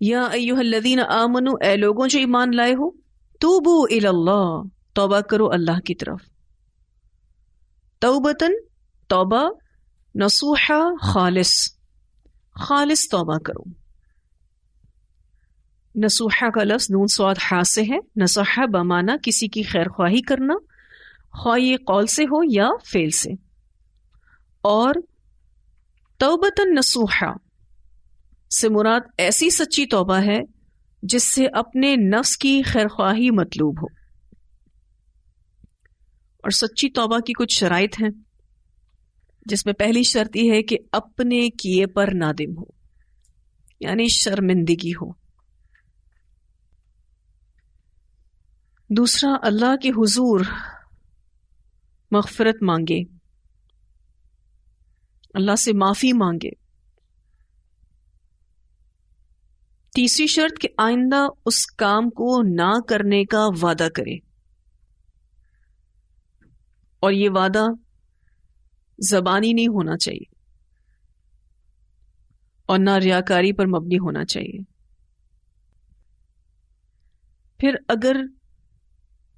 یا ایھا الذین آمنو، اے لوگوں جو ایمان لائے ہو، توبو الی اللہ، توبہ کرو اللہ کی طرف، توبتن، توبہ، نصوحا، خالص، خالص توبہ کرو۔ نصوحہ کا لفظ نون صاد ہا سے ہے۔ نصحہ بمانا کسی کی خیر خواہی کرنا، خواہ یہ قول سے ہو یا فعل سے۔ اور توبتن نصوحہ سے مراد ایسی سچی توبہ ہے جس سے اپنے نفس کی خیر خواہی مطلوب ہو۔ اور سچی توبہ کی کچھ شرائط ہیں، جس میں پہلی شرط یہ ہے کہ اپنے کیے پر نادم ہو، یعنی شرمندگی ہو۔ دوسرا، اللہ کے حضور مغفرت مانگے، اللہ سے معافی مانگے۔ تیسری شرط کہ آئندہ اس کام کو نہ کرنے کا وعدہ کرے، اور یہ وعدہ زبانی نہیں ہونا چاہیے اور نہ ریاکاری پر مبنی ہونا چاہیے۔ پھر اگر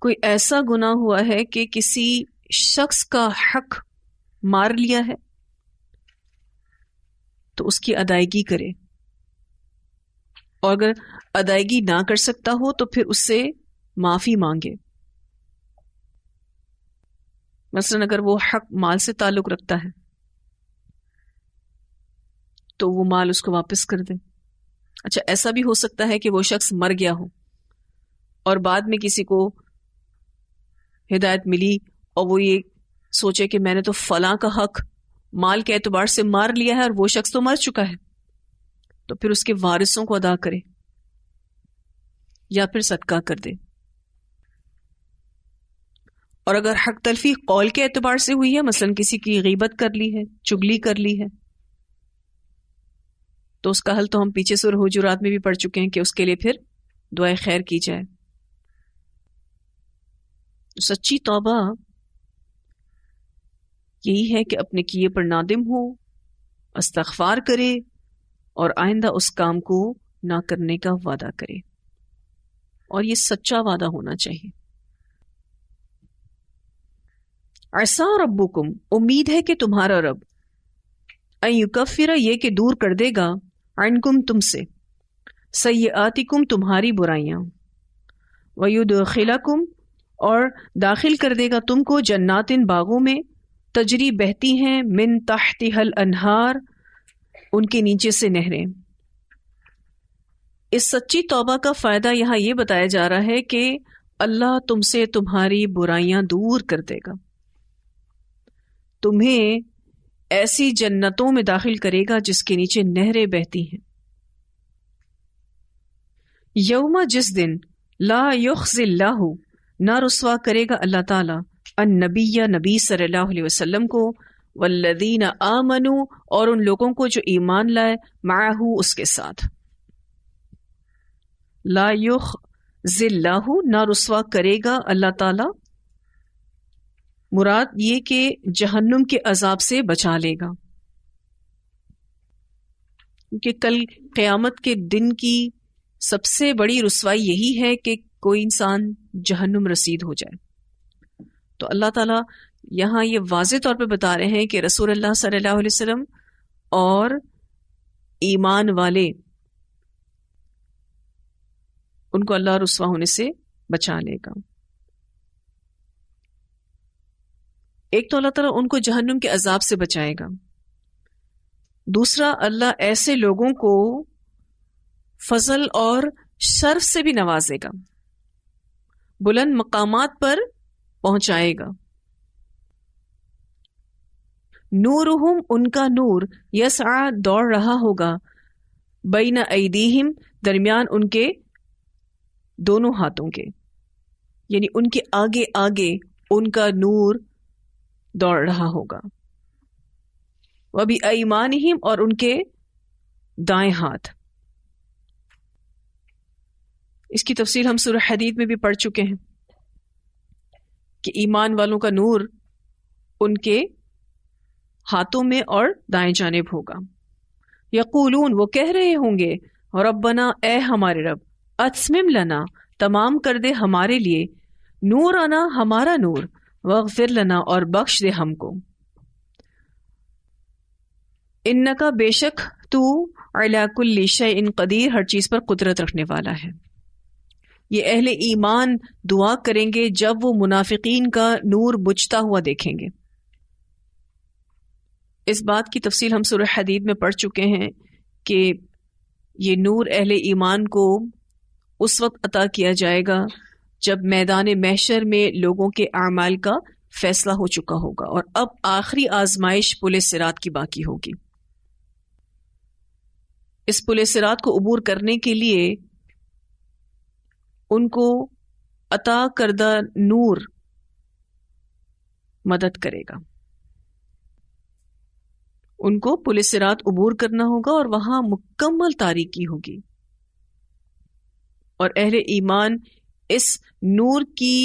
کوئی ایسا گناہ ہوا ہے کہ کسی شخص کا حق مار لیا ہے تو اس کی ادائیگی کرے، اور اگر ادائیگی نہ کر سکتا ہو تو پھر اس سے معافی مانگے۔ مثلا اگر وہ حق مال سے تعلق رکھتا ہے تو وہ مال اس کو واپس کر دے۔ اچھا، ایسا بھی ہو سکتا ہے کہ وہ شخص مر گیا ہو اور بعد میں کسی کو ہدایت ملی اور وہ یہ سوچے کہ میں نے تو فلاں کا حق مال کے اعتبار سے مار لیا ہے اور وہ شخص تو مر چکا ہے، تو پھر اس کے وارثوں کو ادا کرے یا پھر صدقہ کر دے۔ اور اگر حق تلفی قول کے اعتبار سے ہوئی ہے، مثلا کسی کی غیبت کر لی ہے، چگلی کر لی ہے، تو اس کا حل تو ہم پیچھے سورہ حجرات میں بھی پڑھ چکے ہیں کہ اس کے لیے پھر دعائے خیر کی جائے۔ سچی توبہ یہی ہے کہ اپنے کیے پر نادم ہو، استغفار کرے اور آئندہ اس کام کو نہ کرنے کا وعدہ کرے، اور یہ سچا وعدہ ہونا چاہیے۔ عسیٰ ربکم، امید ہے کہ تمہارا رب، ان یکفر، یہ کہ دور کر دے گا، عنکم، تم سے، سیئاتکم، تمہاری برائیاں، ویدخلکم، اور داخل کر دے گا تم کو، جنات، باغوں میں، تجری، بہتی ہیں، من تحتها الانہار، ان کے نیچے سے نہریں۔ اس سچی توبہ کا فائدہ یہاں یہ بتایا جا رہا ہے کہ اللہ تم سے تمہاری برائیاں دور کر دے گا، تمہیں ایسی جنتوں میں داخل کرے گا جس کے نیچے نہریں بہتی ہیں۔ یوم، جس دن، لا یخزی اللہ، نہ رسوا کرے گا اللہ تعالی، النبی، نبی صلی اللہ علیہ وسلم کو، والذین آمنوا، اور ان لوگوں کو جو ایمان لائے، معہ، اس کے ساتھ۔ لا یخزی اللہ، نہ رسوا کرے گا اللہ تعالی، مراد یہ کہ جہنم کے عذاب سے بچا لے گا، کیونکہ کل قیامت کے دن کی سب سے بڑی رسوائی یہی ہے کہ کوئی انسان جہنم رسید ہو جائے۔ تو اللہ تعالیٰ یہاں یہ واضح طور پہ بتا رہے ہیں کہ رسول اللہ صلی اللہ علیہ وسلم اور ایمان والے، ان کو اللہ رسوا ہونے سے بچا لے گا۔ ایک تو اللہ تعالیٰ ان کو جہنم کے عذاب سے بچائے گا، دوسرا اللہ ایسے لوگوں کو فضل اور شرف سے بھی نوازے گا، بلند مقامات پر پہنچائے گا۔ نورہم، ان کا نور، یسعی، دوڑ رہا ہوگا، بین ایدیہم، درمیان ان کے دونوں ہاتھوں کے، یعنی ان کے آگے آگے ان کا نور دوڑ رہا ہوگا، وبایمانہم، اور ان کے دائیں ہاتھ۔ اس کی تفصیل ہم سورہ حدید میں بھی پڑھ چکے ہیں کہ ایمان والوں کا نور ان کے ہاتھوں میں اور دائیں جانب ہوگا۔ یقولون، وہ کہہ رہے ہوں گے، ربنا اے ہمارے رب، اتمم لنا تمام کر دے ہمارے لیے، نورنا ہمارا نور، واغفر لنا اور بخش دے ہم کو، انکا بے شک تو علی کل شیء قدیر ہر چیز پر قدرت رکھنے والا ہے۔ یہ اہل ایمان دعا کریں گے جب وہ منافقین کا نور بجھتا ہوا دیکھیں گے۔ اس بات کی تفصیل ہم سورہ حدید میں پڑھ چکے ہیں کہ یہ نور اہل ایمان کو اس وقت عطا کیا جائے گا جب میدان محشر میں لوگوں کے اعمال کا فیصلہ ہو چکا ہوگا، اور اب آخری آزمائش پل صراط کی باقی ہوگی۔ اس پل صراط کو عبور کرنے کے لیے ان کو عطا کردہ نور مدد کرے گا۔ ان کو پل صراط عبور کرنا ہوگا اور وہاں مکمل تاریکی ہوگی، اور اہل ایمان اس نور کی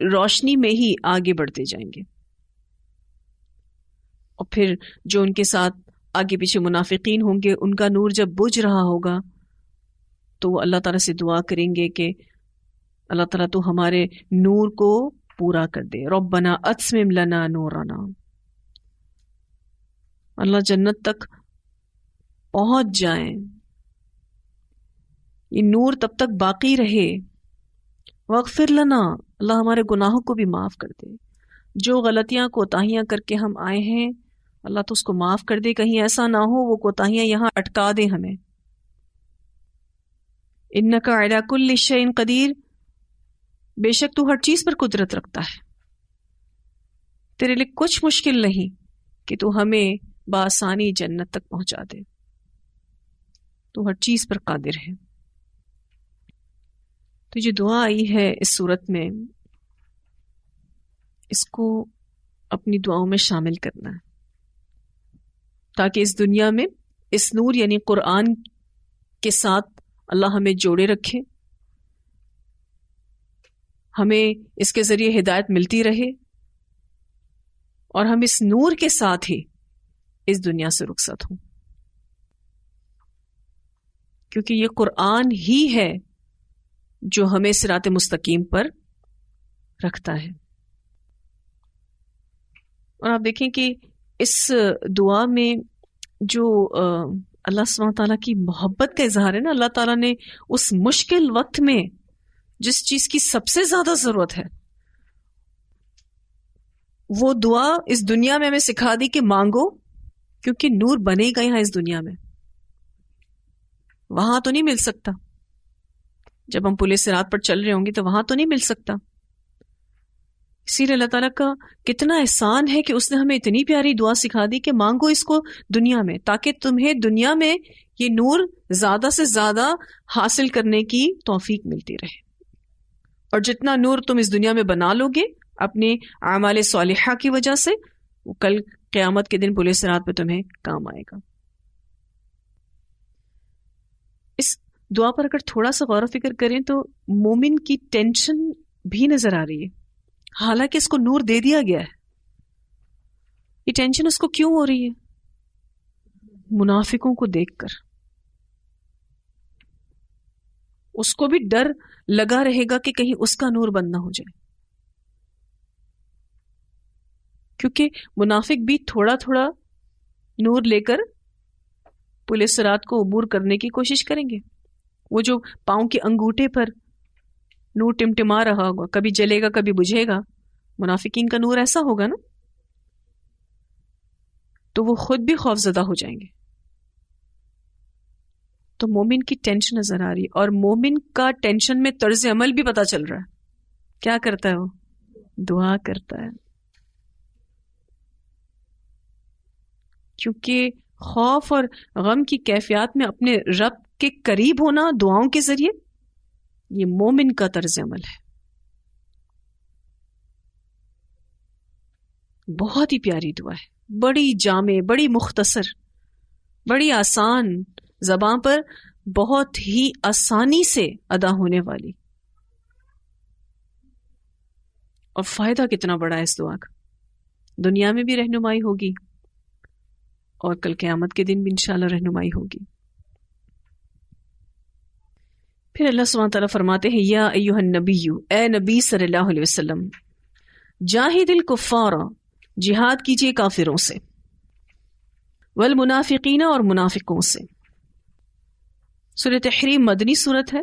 روشنی میں ہی آگے بڑھتے جائیں گے، اور پھر جو ان کے ساتھ آگے پیچھے منافقین ہوں گے، ان کا نور جب بجھ رہا ہوگا تو وہ اللہ تعالیٰ سے دعا کریں گے کہ اللہ تعالیٰ تو ہمارے نور کو پورا کر دے، ربنا اتمم لنا نورنا، اللہ جنت تک پہنچ جائیں، یہ نور تب تک باقی رہے، واغفر لنا، اللہ ہمارے گناہوں کو بھی معاف کر دے، جو غلطیاں کوتاہیاں کر کے ہم آئے ہیں اللہ تو اس کو معاف کر دے، کہیں ایسا نہ ہو وہ کوتاہیاں یہاں اٹکا دے ہمیں۔ انکا علی کل شیء قدیر، بے شک تو ہر چیز پر قدرت رکھتا ہے، تیرے لیے کچھ مشکل نہیں کہ تو ہمیں بآسانی جنت تک پہنچا دے، تو ہر چیز پر قادر ہے۔ تو جو دعا آئی ہے اس صورت میں، اس کو اپنی دعاؤں میں شامل کرنا ہے تاکہ اس دنیا میں اس نور یعنی قرآن کے ساتھ اللہ ہمیں جوڑے رکھے، ہمیں اس کے ذریعے ہدایت ملتی رہے، اور ہم اس نور کے ساتھ ہی اس دنیا سے رخصت ہوں، کیونکہ یہ قرآن ہی ہے جو ہمیں صراط مستقیم پر رکھتا ہے۔ اور آپ دیکھیں کہ اس دعا میں جو اللہ سبحانہ تعالیٰ کی محبت کا اظہار ہے نا، اللہ تعالیٰ نے اس مشکل وقت میں جس چیز کی سب سے زیادہ ضرورت ہے وہ دعا اس دنیا میں ہمیں سکھا دی کہ مانگو، کیونکہ نور بنے گا یہاں اس دنیا میں، وہاں تو نہیں مل سکتا، جب ہم پل صراط پر چل رہے ہوں گے تو وہاں تو نہیں مل سکتا۔ اسی لیے اللہ تعالیٰ کا کتنا احسان ہے کہ اس نے ہمیں اتنی پیاری دعا سکھا دی کہ مانگو اس کو دنیا میں، تاکہ تمہیں دنیا میں یہ نور زیادہ سے زیادہ حاصل کرنے کی توفیق ملتی رہے، اور جتنا نور تم اس دنیا میں بنا لو گے اپنے اعمال صالحہ کی وجہ سے، وہ کل قیامت کے دن پل صراط پہ تمہیں کام آئے گا۔ اس دعا پر اگر تھوڑا سا غور و فکر کریں تو مومن کی ٹینشن بھی نظر آ رہی ہے، حالانکہ اس کو نور دے دیا گیا ہے، یہ ٹینشن اس کو کیوں ہو رہی ہے؟ منافقوں کو دیکھ کر اس کو بھی ڈر لگا رہے گا کہ کہیں اس کا نور بند نہ ہو جائے، کیونکہ منافق بھی تھوڑا تھوڑا نور لے کر پل صراط کو عبور کرنے کی کوشش کریں گے۔ وہ جو پاؤں کے انگوٹھے پر نور ٹمٹما رہا ہوگا، کبھی جلے گا کبھی بجھے گا، منافقین کا نور ایسا ہوگا نا، تو وہ خود بھی خوف زدہ ہو جائیں گے۔ تو مومن کی ٹینشن نظر آ رہی ہے، اور مومن کا ٹینشن میں طرز عمل بھی پتہ چل رہا ہے، کیا کرتا ہے وہ؟ دعا کرتا ہے، کیونکہ خوف اور غم کی کیفیات میں اپنے رب کے قریب ہونا دعاؤں کے ذریعے، یہ مومن کا طرز عمل ہے۔ بہت ہی پیاری دعا ہے، بڑی جامع، بڑی مختصر، بڑی آسان، زبان پر بہت ہی آسانی سے ادا ہونے والی، اور فائدہ کتنا بڑا ہے اس دعا کا، دنیا میں بھی رہنمائی ہوگی اور کل قیامت کے دن بھی انشاءاللہ رہنمائی ہوگی۔ پھر اللہ سبحانہ تعالیٰ فرماتے ہیں یا ایھا النبی، اے نبی صلی اللہ علیہ وسلم، جاہد الکفار، جہاد کیجئے کافروں سے، والمنافقین، اور منافقوں سے۔ سورۃ تحریم مدنی صورت ہے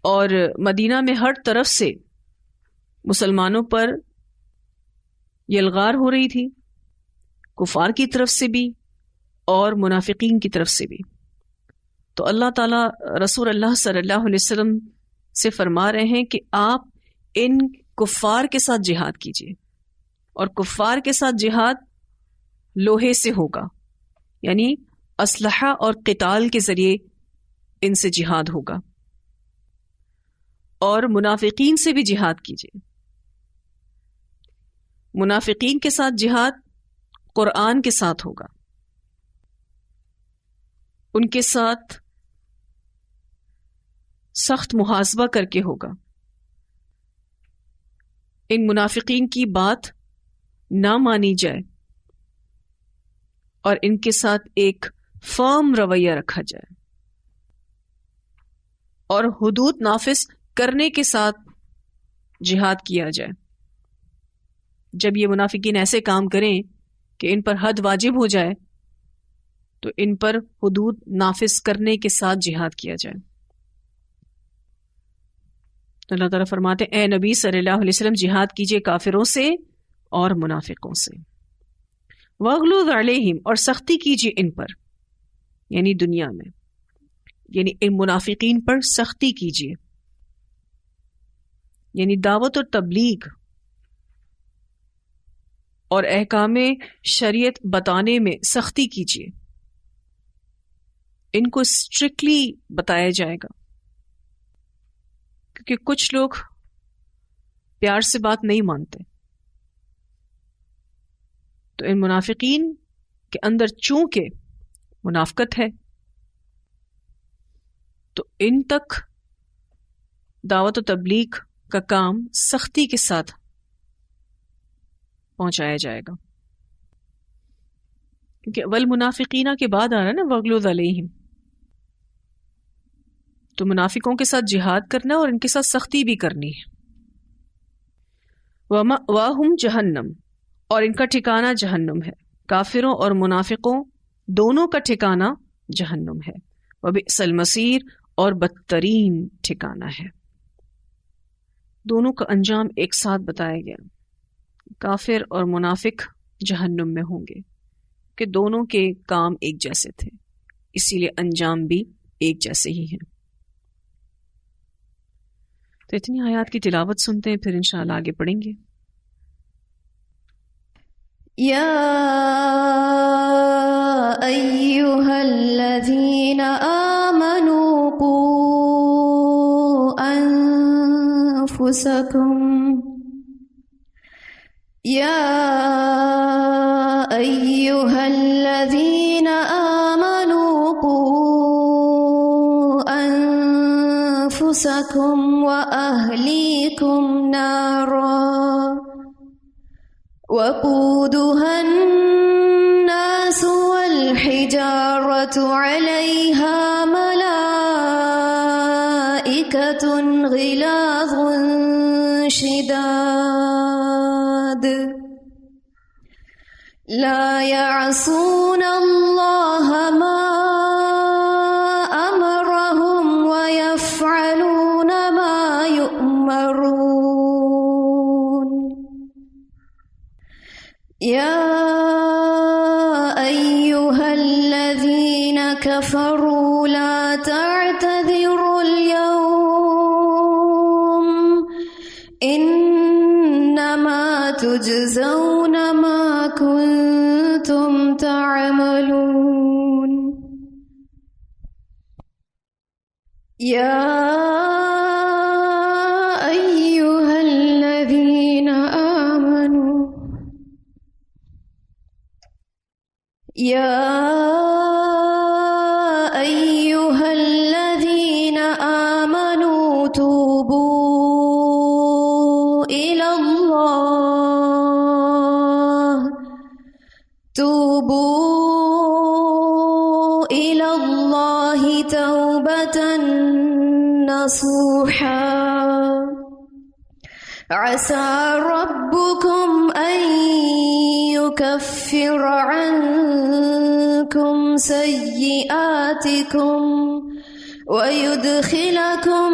اور مدینہ میں ہر طرف سے مسلمانوں پر یلغار ہو رہی تھی، کفار کی طرف سے بھی اور منافقین کی طرف سے بھی۔ تو اللہ تعالیٰ رسول اللہ صلی اللہ علیہ وسلم سے فرما رہے ہیں کہ آپ ان کفار کے ساتھ جہاد کیجیے، اور کفار کے ساتھ جہاد لوہے سے ہوگا، یعنی اسلحہ اور قتال کے ذریعے ان سے جہاد ہوگا، اور منافقین سے بھی جہاد کیجیے۔ منافقین کے ساتھ جہاد قرآن کے ساتھ ہوگا، ان کے ساتھ سخت محاسبہ کر کے ہوگا، ان منافقین کی بات نہ مانی جائے اور ان کے ساتھ ایک فرم رویہ رکھا جائے، اور حدود نافذ کرنے کے ساتھ جہاد کیا جائے۔ جب یہ منافقین ایسے کام کریں کہ ان پر حد واجب ہو جائے تو ان پر حدود نافذ کرنے کے ساتھ جہاد کیا جائے۔ تو اللہ تعالیٰ فرماتے ہیں اے نبی صلی اللہ علیہ وسلم، جہاد کیجئے کافروں سے اور منافقوں سے، وَاغْلُظْ عَلَيْهِمْ، اور سختی کیجئے ان پر، یعنی دنیا میں، یعنی ان منافقین پر سختی کیجئے، یعنی دعوت اور تبلیغ اور احکام شریعت بتانے میں سختی کیجئے، ان کو اسٹرکٹلی بتایا جائے گا، کیونکہ کچھ لوگ پیار سے بات نہیں مانتے۔ تو ان منافقین کے اندر چونکہ منافقت ہے تو ان تک دعوت و تبلیغ کا کام سختی کے ساتھ پہنچایا جائے گا، کیونکہ والمنافقین کے بعد آ رہا ہے نا وَاغْلُظْ عَلَيْهِمْ، تو منافقوں کے ساتھ جہاد کرنا اور ان کے ساتھ سختی بھی کرنی ہے۔ وَمَأْوَاهُمْ جہنم، اور ان کا ٹھکانہ جہنم ہے، کافروں اور منافقوں دونوں کا ٹھکانہ جہنم ہے، وَبِئْسَ الْمَصِيرُ، اور بدترین ٹھکانہ ہے۔ دونوں کا انجام ایک ساتھ بتایا گیا، کافر اور منافق جہنم میں ہوں گے کہ دونوں کے کام ایک جیسے تھے، اسی لیے انجام بھی ایک جیسے ہی ہیں۔ تو اتنی آیات کی تلاوت سنتے ہیں، پھر انشاءاللہ آگے پڑھیں گے۔ یا ایھا الذین آمنوا قوا انفسکم، یا ایھا الذین آمنوا قوا انفسکم واہلیکم نارا وقودها الناس والحجارة عليها ملائكة غلاظ شداد لا يعصون الله ما أمرهم ويفعلون ما يؤمرون يا أيها الذين كفروا لا تعتذروا اليوم إنما تجزون ما كنتم تعملون يا أيها الذين آمنوا يا أيها الذين آمنوا توبوا إلى الله توبة نصوحا عسى ربكم أن يكفر عنكم سيئاتكم ويدخلكم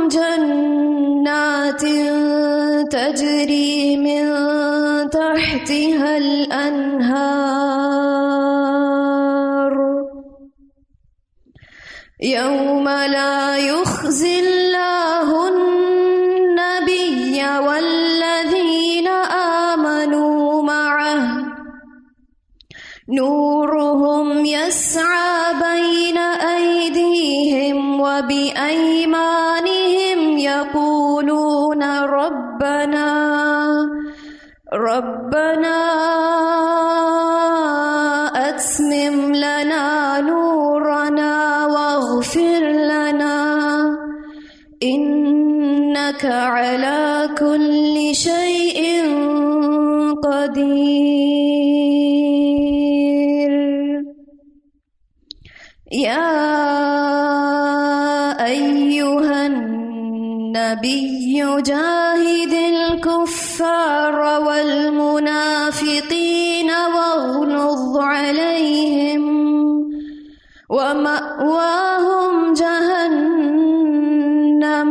جنات تجري من تحتها الأنهار يوم لا يخزي الله النبي والذين آمنوا معه نورهم يسعى بين أيديهم وبأيمانهم يقولون ربنا أتمم لنا نورنا واغفر لنا إنك على كل شيء قدير يا أيها النبي جاهد الكفار والمنافقين واغلظ عليهم ومأواهم جهنم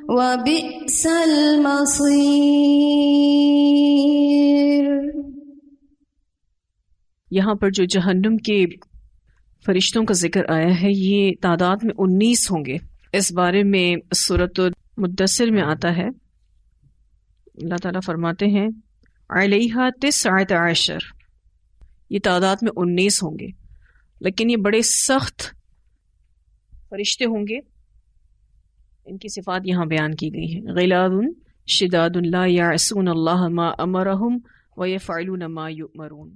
وبئس المصير. یہاں پر جو جہنم کے فرشتوں کا ذکر آیا ہے یہ تعداد میں 19 ہوں گے. اس بارے میں سورۃ المدثر میں آتا ہے، اللہ تعالیٰ فرماتے ہیں علیہا 19، یہ تعداد میں 19 ہوں گے، لیکن یہ بڑے سخت فرشتے ہوں گے. ان کی صفات یہاں بیان کی گئی ہیں، غلاظ شداد لا یعصون اللہ ما امرہم ویفعلون ما یؤمرون.